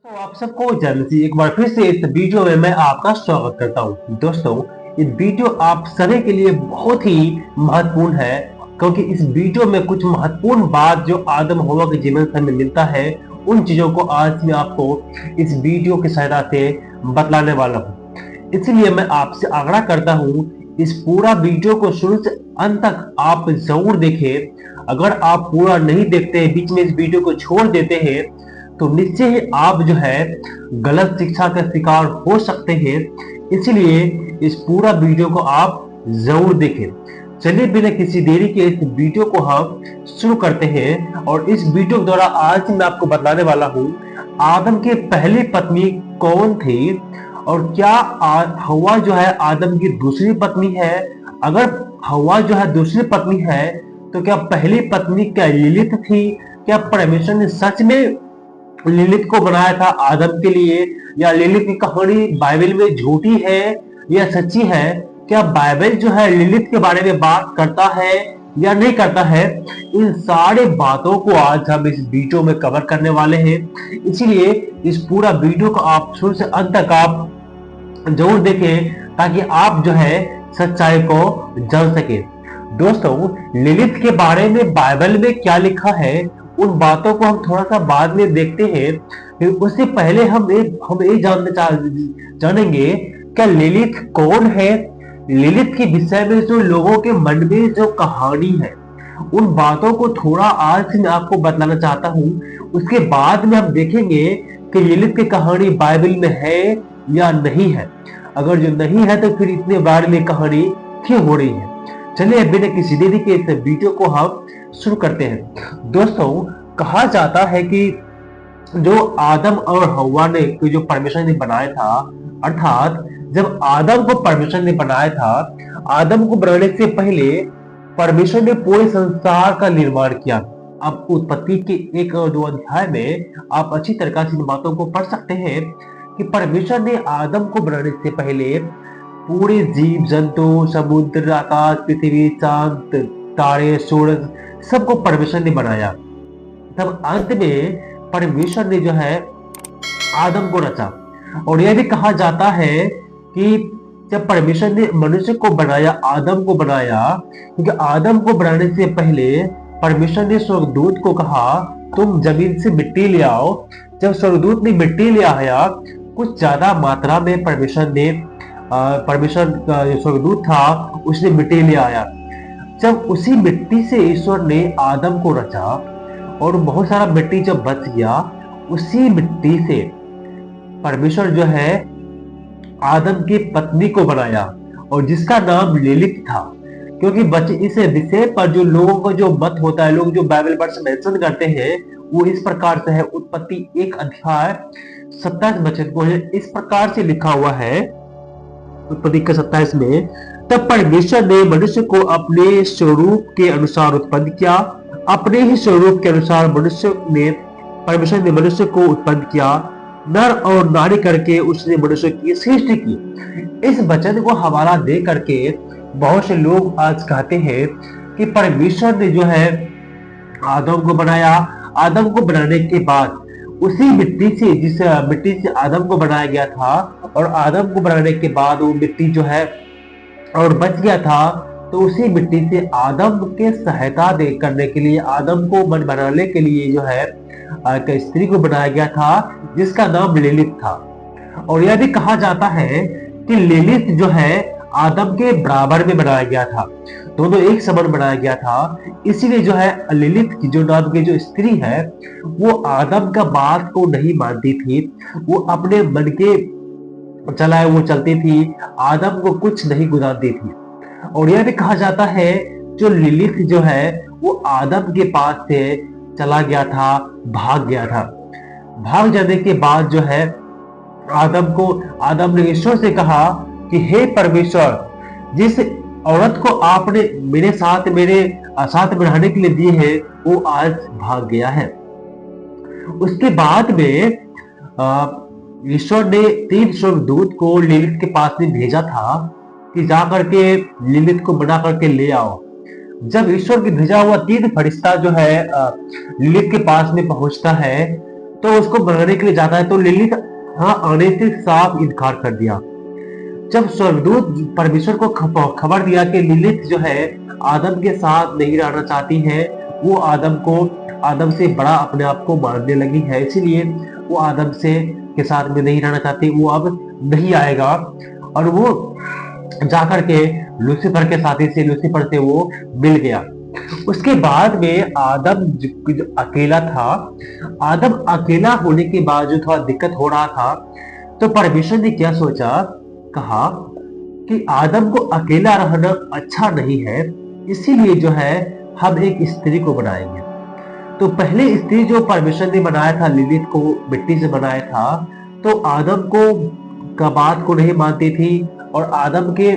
तो आप सबको जन्म से एक बार फिर से इस वीडियो में मैं आपका स्वागत करता हूं। दोस्तों, ये वीडियो आप सभी के लिए बहुत ही महत्वपूर्ण है, क्योंकि इस वीडियो में कुछ महत्वपूर्ण बात जो आदम हवा के जीवन से हमें मिलता है, उन चीजों को आज मैं आपको इस वीडियो की सहायता से बतलाने वाला हूँ। इसलिए मैं आपसे आग्रह करता हूँ, इस पूरा वीडियो को शुरू से अंत तक आप जरूर देखें। अगर आप पूरा नहीं देखते, बीच में इस वीडियो को छोड़ देते हैं, तो निश्चय ही आप जो है गलत शिक्षा का शिकार हो सकते हैं। इसलिए इस पूरा वीडियो को आप जरूर देखें। चलिए बिना किसी देरी के इस वीडियो को हम शुरू करते हैं। और इस वीडियो के द्वारा आज मैं आपको बताने वाला हूँ, आदम की पहली पत्नी कौन थी और क्या हवा जो है आदम की दूसरी पत्नी है। अगर हवा जो है दूसरी पत्नी है, तो क्या पहली पत्नी क्या लिलित थी? क्या परमेश्वर ने सच में लिलित को बनाया था आदम के लिए, या लिलित की कहानी बाइबल में झूठी है या सच्ची है? क्या बाइबल जो है लिलित के बारे में बात करता है या नहीं करता है? इन सारे बातों को आज हम इस वीडियो में कवर करने वाले हैं। इसीलिए इस पूरा वीडियो को आप शुरू से अंत तक आप जरूर देखें, ताकि आप जो है सच्चाई को जान सके। दोस्तों, लिलित के बारे में बाइबल में क्या लिखा है, उन बातों को हम थोड़ा सा बाद में देखते हैं। फिर उससे पहले हम ये जानेंगे, क्या लिलित कौन है। लिलित के विषय में जो लोगों के मन में जो कहानी है, उन बातों को थोड़ा आज मैं आपको बतलाना चाहता हूँ। उसके बाद में हम देखेंगे कि लिलित की कहानी बाइबल में है या नहीं है। अगर जो नहीं है तो फिर इतने बार में कहानी क्यों हो रही है। चलिए बिना किसी देरी के इस वीडियो को हम शुरू करते हैं। दोस्तों, कहा जाता है कि जो आदम और हवा ने जो परमेश्वर ने बनाया था, अर्थात जब आदम को परमेश्वर ने बनाया था, आदम को बनाने से पहले परमेश्वर ने पूरे संसार का निर्माण किया। अब उत्पत्ति के 1 और 2 अध्याय में आप अच्छी तरह से इन बातों को पढ़ सकते हैं कि परमेश्वर ने आदम को बनाने से पहले पूरे जीव जंतु, समुद्र, आकाश, पृथ्वी, चांद, तारे, सूरज सबको परमेश्वर ने बनाया। तब अंत में परमेश्वर ने जो है आदम को रचा। और यह भी कहा जाता है कि जब परमेश्वर ने मनुष्य को बनाया, आदम को बनाया, क्योंकि आदम को बनाने से पहले परमेश्वर ने स्वर्गदूत को कहा, तुम जमीन से मिट्टी ले आओ। जब स्वर्गदूत ने मिट्टी ले आया, कुछ ज्यादा मात्रा में परमेश्वर का स्वर्गदूत था, उसने मिट्टी ले आया। जब उसी मिट्टी से ईश्वर ने आदम को रचा और बहुत सारा मिट्टी जब बच गया, उसी मिट्टी से परमेश्वर जो है आदम की पत्नी को बनाया, और जिसका नाम लिलित था। क्योंकि इस विषय पर जो लोगों को जो मत होता है, लोग जो बाइबल वर्ष मेंशन करते हैं, वो इस प्रकार से है। उत्पत्ति 1 अध्याय 27 वचन को है इस प्रकार से लिखा हुआ है, उत्पत्ति के 27 में, तब परमेश्वर ने मनुष्य को अपने स्वरूप के अनुसार उत्पन्न किया। अपने ही स्वरूप के अनुसार परमेश्वर ने मनुष्य को उत्पन्न किया, नर और नारी करके उसने मनुष्य की सृष्टि की। इस वचन को हवाला दे करके बहुत से लोग आज कहते हैं कि परमेश्वर ने जो है आदम को बनाया। आदम को बनाने के बाद उसी मिट्टी से, जिस मिट्टी से आदम को बनाया गया था, और आदम को बनाने के बाद वो मिट्टी जो है और बच गया था, तो उसी मिट्टी से आदम के सहायता दे करने के लिए, आदम को मन बनाने के लिए जो है एक स्त्री को बनाया गया था, जिसका नाम लिलित था। और यह भी कहा जाता है कि लिलित जो है आदम के बराबर में बनाया गया था, दोनों एक समान बनाया गया था। इसीलिए जो है लिलित की जो नाम की जो स्त्री है, वो आदम का बात को नहीं मानती थी, वो अपने मन के चलाए वो चलती थी, आदम को कुछ नहीं गुजारती थी। और यह भी कहा जाता है जो लिलित जो है वो आदम के पास से चला गया था, भाग गया था। भाग जाने के बाद जो है आदम ने ईश्वर से कहा कि हे परमेश्वर, जिस औरत को आपने मेरे साथ में रहने के लिए दी है, वो आज भाग गया है। उसके बाद में ईश्वर ने 3 स्वर्गदूत को लिलित के पास में भेजा था कि जा करके लिलित को बना करके ले आओ। जब ईश्वर की भेजा हुआ 3 फरिश्ता जो है लिलित के पास में पहुंचता है, तो उसको बनाने के लिए जाता है तो लिलित हाँ आने से साफ इनकार कर दिया। जब स्वर्गदूत परमेश्वर को खबर दिया कि लिलित जो है आदम के साथ नहीं रहना चाहती है, वो आदम से बड़ा अपने आप को मानने लगी है, इसीलिए वो आदम से के साथ में नहीं रहना चाहती, वो अब नहीं आएगा। और वो जाकर के लूसीफर के साथी से लूसीफर से वो मिल गया। उसके बाद में आदम जो अकेला था, आदम अकेला होने के बाद जो थोड़ा दिक्कत हो रहा था, तो परमेश्वर ने क्या सोचा, कहा कि आदम को अकेला रहना अच्छा नहीं है, इसीलिए जो है हम एक स्त्री को बनाएंगे। तो पहले स्त्री जो परमेश्वर ने बनाया था, लिलित को मिट्टी से बनाया था, तो आदम का बात को नहीं मानती थी और आदम के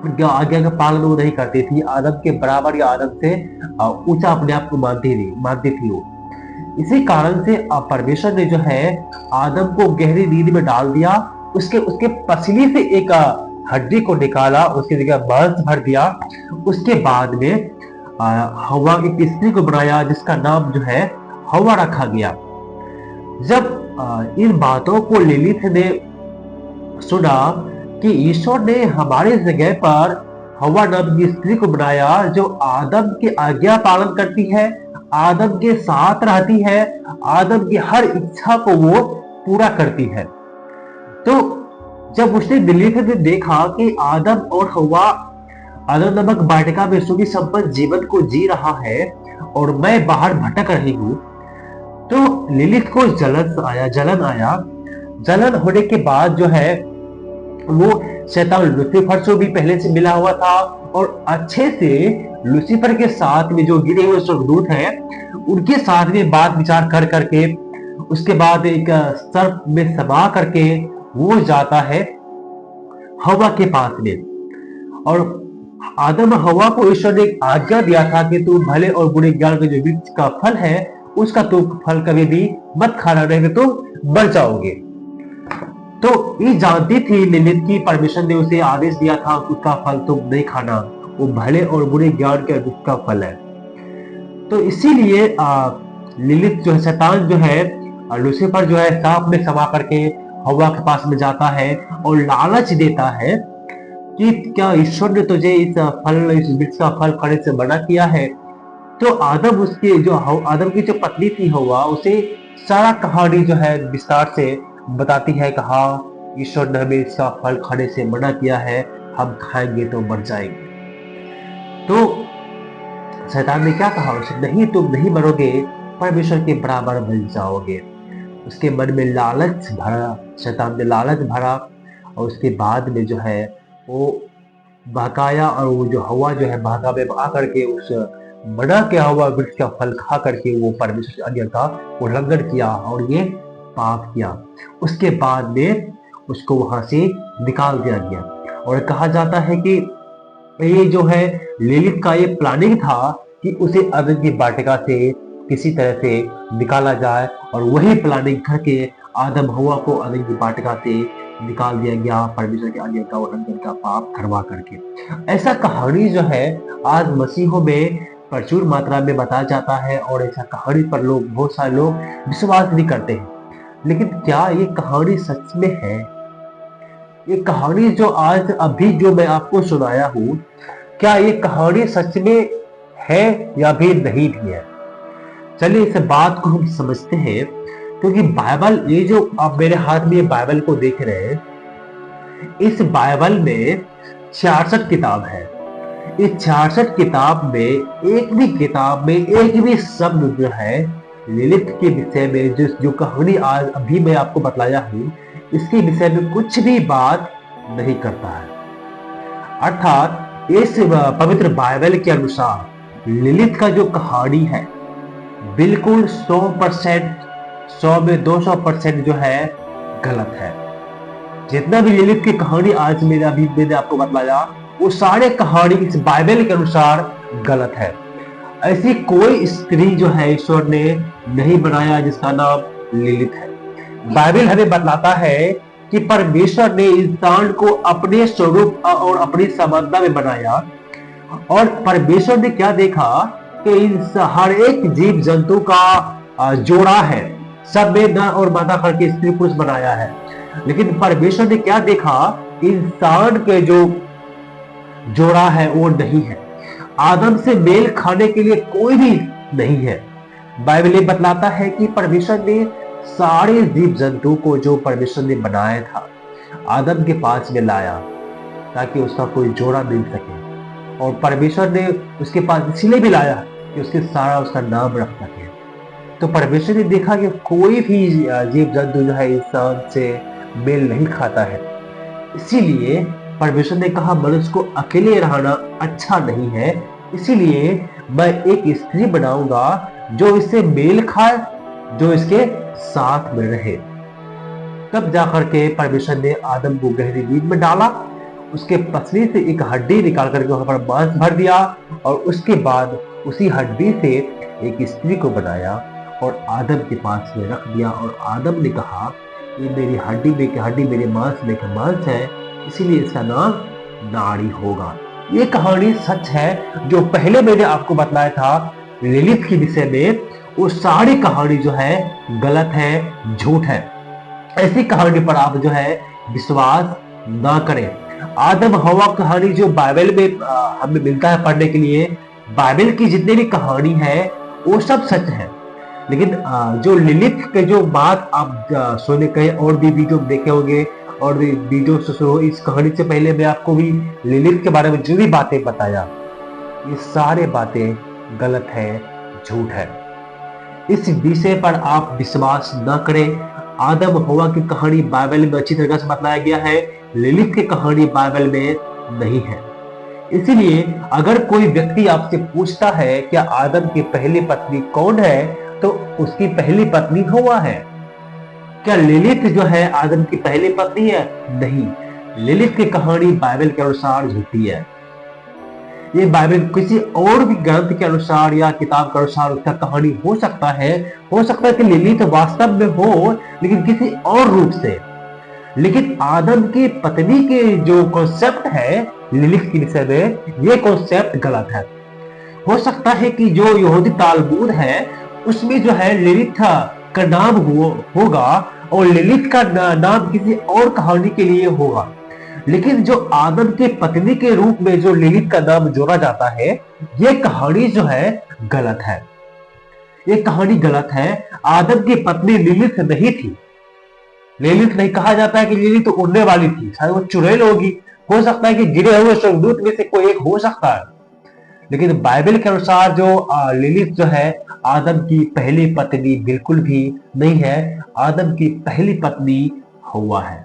आज्ञा का पालन वो नहीं करती थी। आदम के बराबर या आदम से ऊंचा अपने आप को मानती थी वो। इसी कारण से परमेश्वर ने जो है आदम को गहरी नींद में डाल दिया। उसके पसीने से एक हड्डी को निकाला, उसकी जगह मांस भर दिया। उसके बाद में हवा एक स्त्री को बनाया जिसका नाम जो है हवा रखा गया। जब इन बातों को लिलित ने सुना कि ईश्वर ने हमारे जगह पर हवा नाम की स्त्री को बनाया जो आदम की आज्ञा पालन करती है, आदम के साथ रहती है, आदम की हर इच्छा को वो पूरा करती है। तो जब उसने लिलित ने देखा कि आदम और हवा आदम नामक वाटिका में सुखी संपन्न जीवन को जी रहा है और मैं बाहर भटक रही हूं, तो लिलित को जलन आया। जलन होने के बाद जो है वो शैतान लूसीफर से भी पहले से मिला हुआ था और अच्छे से लूसीफर के साथ में जो गिरे हुए स्वर्गदूत हैं उनके साथ में बात विचार कर करके उसके बाद एक सर्प में समा करके वो जाता है हवा के पास में। और आदम हवा को ईश्वर ने एक आज्ञा दिया था कि तू भले और बुरे ज्ञान के जो वृक्ष का फल है उसका तू फल कभी भी मत खाना, नहीं तो मर जाओगे। तो ये जानती थी लिलित की परमेश्वर ने उसे आदेश दिया था उसका फल तुम नहीं खाना, वो भले और बुरे ज्ञान के वृक्ष का फल है। तो इसीलिए लिलित जो है शैतान जो है लूसीफर जो है सांप में समा करके हवा के पास में जाता है और लालच देता है कि क्या ईश्वर ने तुझे इस वृक्ष का फल खाने से मना किया है। तो आदम की जो पत्नी थी हवा उसे सारा कहानी जो है विस्तार से बताती है, कहा ईश्वर ने हमें इसका फल खाने से मना किया है, हम खाएंगे तो मर जाएंगे। तो शैतान ने क्या कहा उसे, नहीं तुम नहीं मरोगे, परमेश्वर के बराबर बन जाओगे। उसके मन में लालच भरा, शैतान ने लालच भरा और उसके बाद में जो है वो बहकाया और वो जो हवा जो है बहका में आ करके उस मना के हुआ वृक्ष का फल खा करके वो परमेश्वर की आज्ञा का उल्लंघन किया और ये पाप किया। उसके बाद में उसको वहां से निकाल दिया गया और कहा जाता है कि ये जो है लिलित का ये प्लानिंग था कि उसे अदन की वाटिका से किसी तरह से निकाला जाए और वही प्लानिंग करके आदम हवा को अदन की वाटिका से निकाल दिया गया परमेश्वर की आज्ञा का उल्लंघन का पाप करवा करके। ऐसा कहानी जो है आज मसीहों में प्रचुर मात्रा में बताया जाता है और ऐसा कहानी पर बहुत सारे लोग विश्वास नहीं करते हैं। लेकिन क्या ये कहानी सच में है? ये कहानी जो आज अभी जो मैं आपको सुनाया हूं, क्या ये कहानी सच में है या भी नहीं भी है? चलिए इस बात को हम समझते हैं, क्योंकि बाइबल, ये जो आप मेरे हाथ में ये बाइबल को देख रहे हैं, इस बाइबल में 66 किताब है। इस 66 किताब में एक भी किताब में एक भी शब्द जो है लिलित के विषय में जो कहानी आज अभी मैं आपको बतलाया हूं, इसके विषय में कुछ भी बात नहीं करता है। अर्थात इस पवित्र बाइबल के अनुसार लिलित का जो कहानी है बिल्कुल 100%, 100 में 200% जो है गलत है। जितना भी लिलित की कहानी आज मैंने आपको बतलाया, वो सारे कहानी इस बाइबल के अनुसार गलत है। ऐसी कोई स्त्री जो है ईश्वर ने नहीं बनाया जिसका नाम लिलित है। बाइबल हमें बतलाता है कि परमेश्वर ने इंसान को अपने स्वरूप और अपनी समानता में बनाया और परमेश्वर ने क्या देखा कि हर एक जीव जंतु का जोड़ा है सब में नर और मादा करके स्त्री पुरुष बनाया है। लेकिन परमेश्वर ने क्या देखा, इंसान के जो जोड़ा है वो नहीं है, आदम से मेल खाने के लिए कोई भी नहीं है। बाइबल ये बतलाता है कि परमेश्वर ने सारे जीव जंतु को जो परमेश्वर ने बनाया था आदम के पास में लाया ताकि उसका कोई जोड़ा मिल सके। और परमेश्वर ने उसके पास इसीलिए भी लाया कि उसके सारा उसका नाम रख सके। तो परमेश्वर ने देखा कि कोई भी जीव जंतु जो है इंसान से मेल नहीं खाता है, इसीलिए परमेश्वर ने कहा मनुष्य को अकेले रहना अच्छा नहीं है, इसीलिए मैं एक स्त्री बनाऊंगा जो इससे मेल खाए, जो इसके साथ में रहे। तब जाकर के परमेश्वर ने आदम को गहरी नींद में डाला, उसके पसली से एक हड्डी निकाल करके वहां पर मांस भर दिया और उसके बाद उसी हड्डी से एक स्त्री को बनाया और आदम के पास में रख दिया। और आदम ने कहा ये मेरी हड्डी में की हड्डी, मेरे मांस में का मांस है, इसीलिए इसका नाम नारी होगा। ये कहानी सच है। जो पहले मैंने आपको बताया था लिलिथ के विषय में, वो सारी कहानी जो है गलत है, झूठ है। ऐसी कहानी पर आप जो है विश्वास ना करें। आदम हवा कहानी जो बाइबल में हमें मिलता है पढ़ने के लिए, बाइबल की जितनी भी कहानी है वो सब सच है। लेकिन जो लिलिथ के जो बात आप सुने कहीं और भी वीडियो देखे होंगे और वीडियो से शुरू इस कहानी से पहले मैं आपको भी लिलिथ के बारे में जो भी बातें बताया, ये सारे बातें गलत है, झूठ है। इस विषय पर आप विश्वास न करें। आदम हवा की कहानी बाइबल में अच्छी तरह से बताया गया है, लिलिथ की कहानी बाइबल में नहीं है। इसीलिए अगर कोई व्यक्ति आपसे पूछता है क्या आदम की पहली पत्नी कौन है, तो उसकी पहली पत्नी हवा है। क्या लिलिथ जो है आदम की पहली पत्नी है? नहीं, लिलिथ की कहानी बाइबल के अनुसार झूठी है। ये बाइबल किसी और भी ग्रंथ के अनुसार या किताब के अनुसार उसका कहानी हो सकता है कि लिलिथ वास्तव में हो, लेकिन किसी और रूप से। लेकिन आदम की पत्नी के जो कॉन्सेप्ट है लिलिथ के विषय में, ये कॉन्सेप्ट गलत है। हो सकता है कि जो यहूदी तालमूद है उसमें जो है लिलिथ का नाम होगा और लिलिथ का नाम किसी और कहानी के लिए होगा। लेकिन जो आदम के पत्नी के रूप में जो लिलिथ का नाम जोड़ा जाता है, ये कहानी जो है गलत है। ये कहानी गलत है। आदम की पत्नी लिलिथ नहीं थी। लिलिथ नहीं कहा जाता है कि लिलिथ तो उड़ने वाली थी, शायद वो चुड़ैल होगी। हो सकता है कि गिरे हुए स्वर्गदूत में से कोई एक हो सकता है। लेकिन बाइबल के अनुसार जो लिलिथ जो है आदम की पहली पत्नी बिल्कुल भी नहीं है। आदम की पहली पत्नी हव्वा है।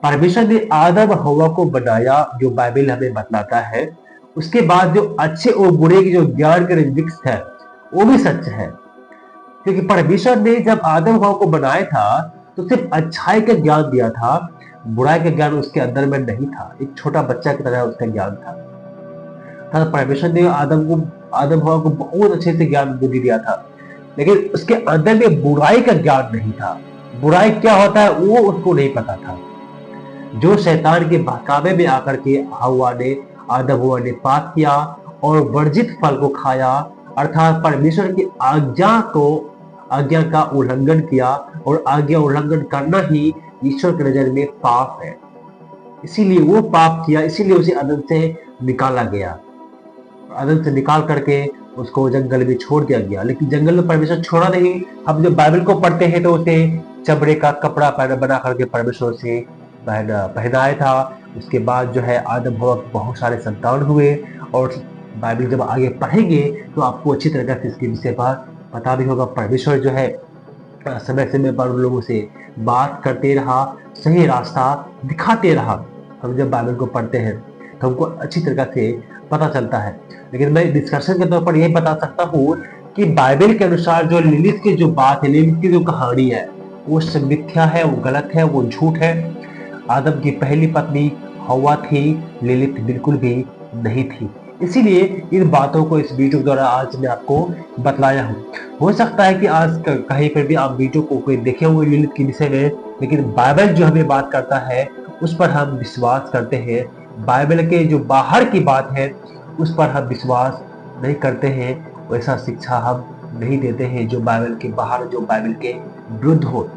परमेश्वर ने आदम हव्वा को बनाया, जो बाइबल हमें बतलाता है। उसके बाद जो अच्छे और बुरे की जो ज्ञान के वृक्ष है वो भी सच है, क्योंकि परमेश्वर ने जब आदम हव्वा को बनाया था तो सिर्फ अच्छाई का ज्ञान दिया था, बुराई का ज्ञान उसके अंदर में नहीं था। एक छोटा बच्चा की तरह उसका ज्ञान था। परमेश्वर ने आदम हव्वा को बहुत अच्छे से ज्ञान बुद्धि दिया था, लेकिन उसके अंदर में बुराई का ज्ञान नहीं था। बुराई क्या होता है वो उसको नहीं पता था। जो शैतान के बहकावे में आकर के आदम हव्वा ने पाप किया और वर्जित फल को खाया, अर्थात परमेश्वर की आज्ञा का उल्लंघन किया, और आज्ञा उल्लंघन करना ही ईश्वर की नजर में पाप है। इसीलिए वो पाप किया, इसीलिए उसे अदन से निकाला गया। अदन से निकाल करके उसको जंगल में छोड़ दिया गया। लेकिन जंगल में परमेश्वर छोड़ा नहीं। हम जब बाइबल को पढ़ते हैं तो उसे चमड़े का कपड़ा बना करके परमेश्वर से पहनाया था। उसके बाद जो है आदम हव्वा बहुत सारे संतान हुए। और बाइबल जब आगे पढ़ेंगे तो आपको अच्छी तरह से इसके विषय पर पता भी होगा। परमेश्वर जो है समय समय पर उन लोगों से बात करते रहा, सही रास्ता दिखाते रहा। हम जब बाइबल को पढ़ते हैं तो हमको अच्छी तरह से पता चलता है। लेकिन मैं डिस्कशन के तौर पर यही बता सकता हूँ कि बाइबल के अनुसार जो लिलिथ की जो बात है, लिलिथ की जो कहानी है, वो सब मिथ्या है, वो गलत है, वो झूठ है। आदम की पहली पत्नी हव्वा थी, लिलिथ बिल्कुल भी नहीं थी। इसीलिए इन बातों को इस वीडियो द्वारा आज मैं आपको बतलाया हूँ। हो सकता है कि आज कहीं पर भी आप वीडियो को कोई देखे हुए लिलिथ के विषय में, लेकिन बाइबल जो हमें बात करता है उस पर हम विश्वास करते हैं। बाइबल के जो बाहर की बात है उस पर हम विश्वास नहीं करते हैं। वैसा शिक्षा हम नहीं देते हैं जो बाइबल के बाहर, जो बाइबल के विरुद्ध हो।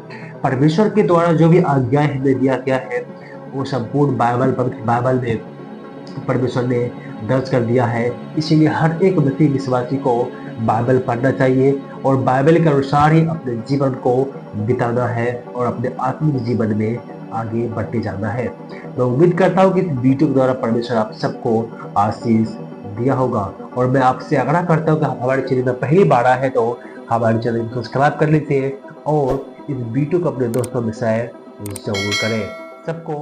परमेश्वर के द्वारा जो भी आज्ञाएं हमें दिया गया है वो संपूर्ण बाइबल, पवित्र बाइबल में परमेश्वर ने दर्ज कर दिया है। इसीलिए हर एक मसीह विश्वासी को बाइबल पढ़ना चाहिए और बाइबल के अनुसार ही अपने जीवन को बिताना है और अपने आत्मिक जीवन में आगे बढ़ते जाना है। मैं उम्मीद करता हूँ कि इस वीडियो के द्वारा परमेश्वर आप सबको आशीष दिया होगा और मैं आपसे आग्रह करता हूँ कि आप हमारे चैनल में पहली बार आए हैं तो हमारे चैनल को सब्सक्राइब कर लीजिए और इस वीडियो को अपने दोस्तों में शेयर जरूर करें। सबको